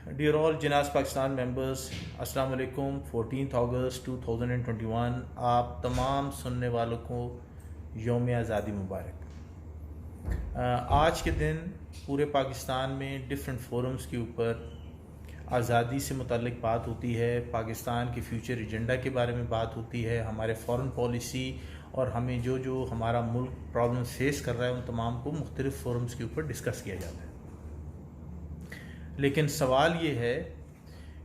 Dear all जिनास Pakistan members, अस्सलाम वालेकुम। 14 अगस्त 2021 आप तमाम सुनने वालों को यौम आज़ादी मुबारक। आज के दिन पूरे पाकिस्तान में डिफरेंट फोरम्स के ऊपर आज़ादी से मुतल्लिक बात होती है, पाकिस्तान के फ्यूचर एजेंडा के बारे में बात होती है, हमारे फॉरेन पॉलिसी और हमें जो हमारा मुल्क प्रॉब्लम फेस कर रहा है उन तमाम को मुख्तलिफ फोरम्स के ऊपर डिस्कस किया जाता है। लेकिन सवाल ये है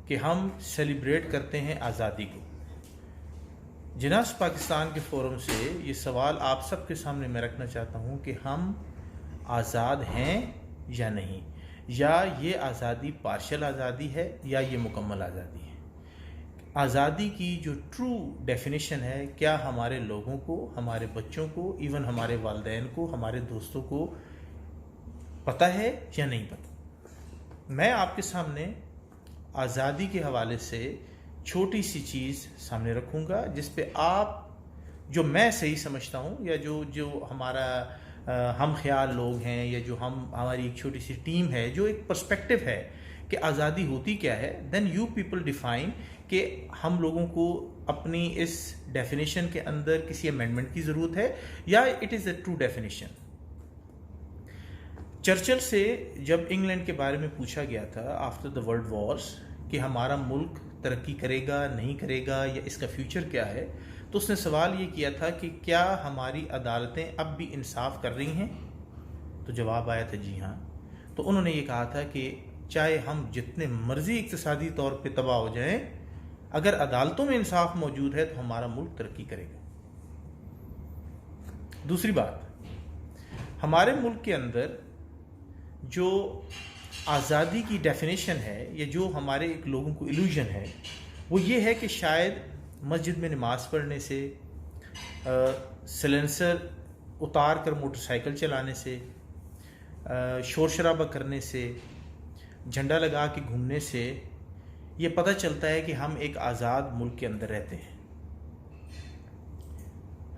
कि हम सेलिब्रेट करते हैं आज़ादी को। जिनास पाकिस्तान के फोरम से ये सवाल आप सबके सामने मैं रखना चाहता हूँ कि हम आज़ाद हैं या नहीं, या ये आज़ादी पार्शल आज़ादी है या ये मुकम्मल आज़ादी है। आज़ादी की जो ट्रू डेफिनेशन है, क्या हमारे लोगों को, हमारे बच्चों को, इवन हमारे वालिदैन को, हमारे दोस्तों को पता है या नहीं पता। मैं आपके सामने आज़ादी के हवाले से छोटी सी चीज़ सामने रखूँगा जिस पे आप, जो मैं सही समझता हूँ, या जो हमारा हम ख्याल लोग हैं, या जो हमारी एक छोटी सी टीम है, जो एक पर्सपेक्टिव है कि आज़ादी होती क्या है, देन यू पीपल डिफाइन कि हम लोगों को अपनी इस डेफिनेशन के अंदर किसी अमेंडमेंट की ज़रूरत है या it is a true definition. Churchill से जब इंग्लैंड के बारे में पूछा गया था आफ्टर द वर्ल्ड वॉर्स कि हमारा मुल्क तरक्की करेगा नहीं करेगा या इसका फ्यूचर क्या है, तो उसने सवाल ये किया था कि क्या हमारी अदालतें अब भी इंसाफ कर रही हैं। तो जवाब आया था जी हाँ। तो उन्होंने ये कहा था कि चाहे हम जितने मर्जी इक्तिसादी तौर पे तबाह हो जाएं, अगर अदालतों में इंसाफ मौजूद है तो हमारा मुल्क तरक्की करेगा। दूसरी बात, हमारे मुल्क के अंदर जो आज़ादी की डेफिनेशन है, या जो हमारे एक लोगों को इल्यूजन है, वो ये है कि शायद मस्जिद में नमाज़ पढ़ने से, सिलेंसर उतार कर मोटरसाइकिल चलाने से, शोर शराबा करने से, झंडा लगा के घूमने से ये पता चलता है कि हम एक आज़ाद मुल्क के अंदर रहते हैं।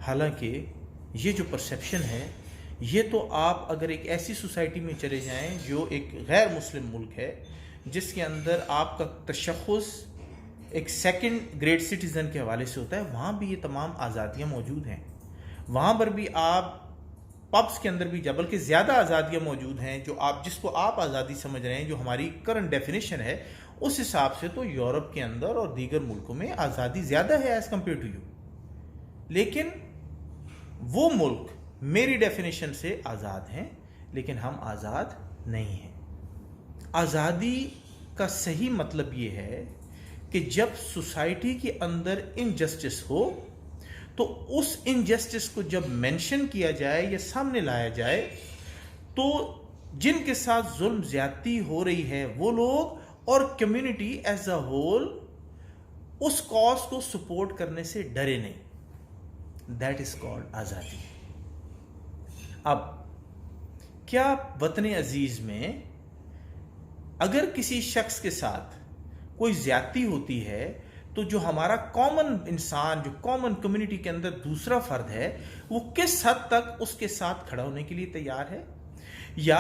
हालांकि ये जो परसेप्शन है, ये तो आप अगर एक ऐसी सोसाइटी में चले जाएं जो एक गैर मुस्लिम मुल्क है, जिसके अंदर आपका तशख़्ख़ुस एक सेकंड ग्रेड सिटीज़न के हवाले से होता है, वहाँ भी ये तमाम आज़ादियाँ मौजूद हैं। वहाँ पर भी आप पब्स के अंदर भी जबल के ज़्यादा आज़ादियाँ मौजूद हैं, जो आप जिसको आप आज़ादी समझ रहे हैं, जो हमारी करंट डेफिनेशन है, उस हिसाब से तो यूरोप के अंदर और दीगर मुल्कों में आज़ादी ज़्यादा है एज़ कम्पेयर टू यू। लेकिन वो मुल्क मेरी डेफिनेशन से आज़ाद हैं, लेकिन हम आज़ाद नहीं हैं। आज़ादी का सही मतलब ये है कि जब सोसाइटी के अंदर इनजस्टिस हो, तो उस इनजस्टिस को जब मेंशन किया जाए या सामने लाया जाए, तो जिनके साथ जुल्म ज्यादती हो रही है वो लोग और कम्युनिटी एज अ होल उस कॉज को सपोर्ट करने से डरे नहीं। दैट इज कॉल्ड आज़ादी। अब क्या वतन अजीज में अगर किसी शख्स के साथ कोई ज्यादती होती है, तो जो हमारा कॉमन इंसान, जो कॉमन कम्युनिटी के अंदर दूसरा फर्द है, वो किस हद तक उसके साथ खड़ा होने के लिए तैयार है, या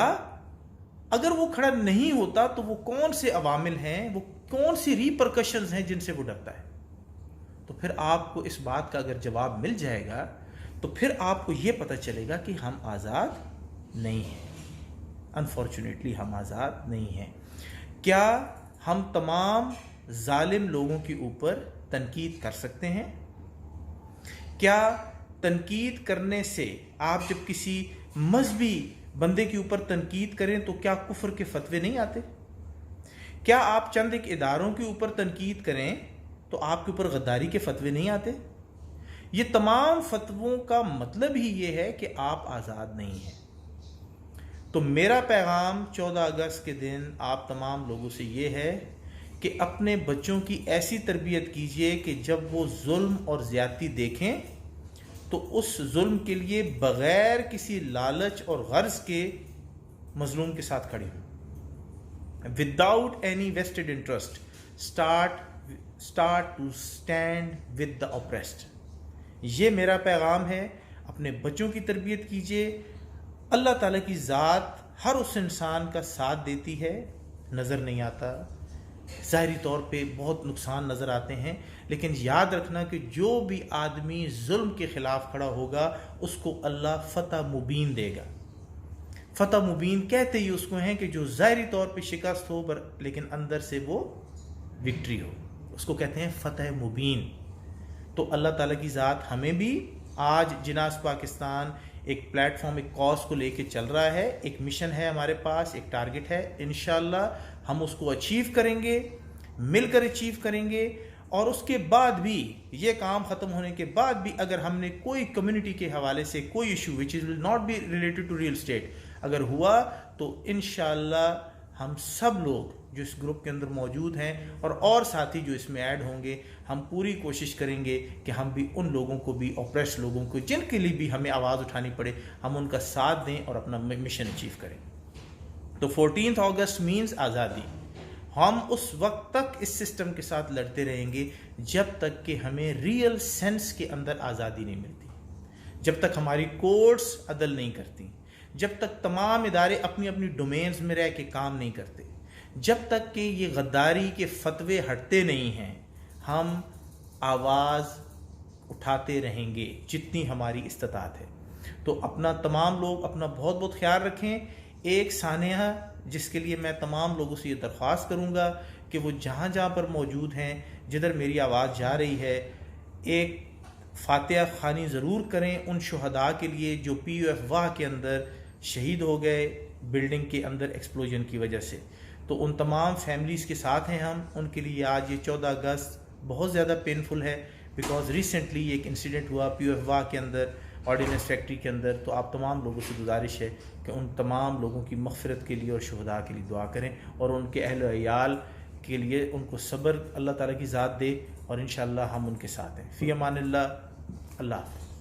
अगर वो खड़ा नहीं होता तो वो कौन से अवामिल हैं, वो कौन सी रिपरकशंस हैं जिनसे वो डरता है। तो फिर आपको इस बात का अगर जवाब मिल जाएगा, तो फिर आपको ये पता चलेगा कि हम आज़ाद नहीं हैं। अनफॉर्चुनेटली हम आज़ाद नहीं हैं। क्या हम तमाम जालिम लोगों के ऊपर तनकीद कर सकते हैं? क्या तनकीद करने से, आप जब किसी मजहबी बंदे के ऊपर तनकीद करें तो क्या कुफ्र के फतवे नहीं आते? क्या आप चंद एक इदारों के ऊपर तनकीद करें तो आपके ऊपर गद्दारी के फतवे नहीं आते? ये तमाम फतवों का मतलब ही ये है कि आप आज़ाद नहीं हैं। तो मेरा पैगाम 14 अगस्त के दिन आप तमाम लोगों से ये है कि अपने बच्चों की ऐसी तरबियत कीजिए कि जब वो जुल्म और ज़्यादती देखें तो उस जुल्म के लिए बग़ैर किसी लालच और गर्ज के मजलूम के साथ खड़े हों। Without any vested interest start to stand with the oppressed. ये मेरा पैगाम है। अपने बच्चों की तरबियत कीजिए। अल्लाह ताला की ज़ात हर उस इंसान का साथ देती है, नज़र नहीं आता, ظاہری طور پہ بہت نقصان نظر آتے ہیں، لیکن یاد رکھنا کہ جو بھی آدمی ظلم کے خلاف کھڑا ہوگا اس کو اللہ فتح مبین دے گا۔ فتح مبین کہتے ہی اس کو ہیں کہ جو ظاہری طور پہ شکست ہو لیکن اندر سے وہ وکٹری ہو، اس کو کہتے ہیں فتح مبین۔ تو اللہ تعالیٰ کی ذات ہمیں بھی آج جناز پاکستان ایک پلیٹ فارم، ایک کاز کو لے کے چل رہا ہے، ایک مشن ہے ہمارے پاس، ایک ٹارگٹ ہے، انشاءاللہ ہم اس کو اچیو کریں گے، مل کر اچیو کریں گے۔ اور اس کے بعد بھی، یہ کام ختم ہونے کے بعد بھی اگر ہم نے کوئی کمیونٹی کے حوالے سے کوئی issue which will not be related to real estate اگر ہوا تو انشاءاللہ ہم سب لوگ جو اس گروپ کے اندر موجود ہیں اور ساتھی جو اس میں ایڈ ہوں گے، ہم پوری کوشش کریں گے کہ ہم بھی ان لوگوں کو بھی، اوپریس لوگوں کو جن کے لیے بھی ہمیں آواز اٹھانی پڑے، ہم ان کا ساتھ دیں اور اپنا مشن اچیو کریں۔ تو 14 اگست مینز آزادی۔ ہم اس وقت تک اس سسٹم کے ساتھ لڑتے رہیں گے جب تک کہ ہمیں ریئل سینس کے اندر آزادی نہیں ملتی، جب تک ہماری کورٹس عدل نہیں کرتی، جب تک تمام ادارے اپنی اپنی ڈومینز میں رہ کے کام نہیں کرتے، جب تک کہ یہ غداری کے فتوے ہٹتے نہیں ہیں، ہم آواز اٹھاتے رہیں گے جتنی ہماری استطاعت ہے۔ تو اپنا تمام لوگ اپنا بہت بہت خیال رکھیں۔ ایک سانحہ جس کے لیے میں تمام لوگوں سے یہ درخواست کروں گا کہ وہ جہاں جہاں پر موجود ہیں، جدھر میری آواز جا رہی ہے، ایک فاتحہ خوانی ضرور کریں ان شہداء کے لیے جو پی یو ایف واہ کے اندر شہید ہو گئے بلڈنگ کے اندر ایکسپلوژن کی وجہ سے۔ تو ان تمام فیملیز کے ساتھ ہیں ہم، ان کے لیے آج یہ 14 اگست بہت زیادہ پینفل ہے، بیکاز ریسنٹلی ایک انسیڈنٹ ہوا پی یو ایف واہ کے اندر، آرڈیننس فیکٹری کے اندر۔ تو آپ تمام لوگوں سے گزارش ہے کہ ان تمام لوگوں کی مغفرت کے لیے اور شہداء کے لیے دعا کریں، اور ان کے اہل و عیال کے لیے ان کو صبر اللہ تعالیٰ کی ذات دے، اور انشاءاللہ ہم ان کے ساتھ ہیں۔ فی امان اللہ، اللہ حافظ۔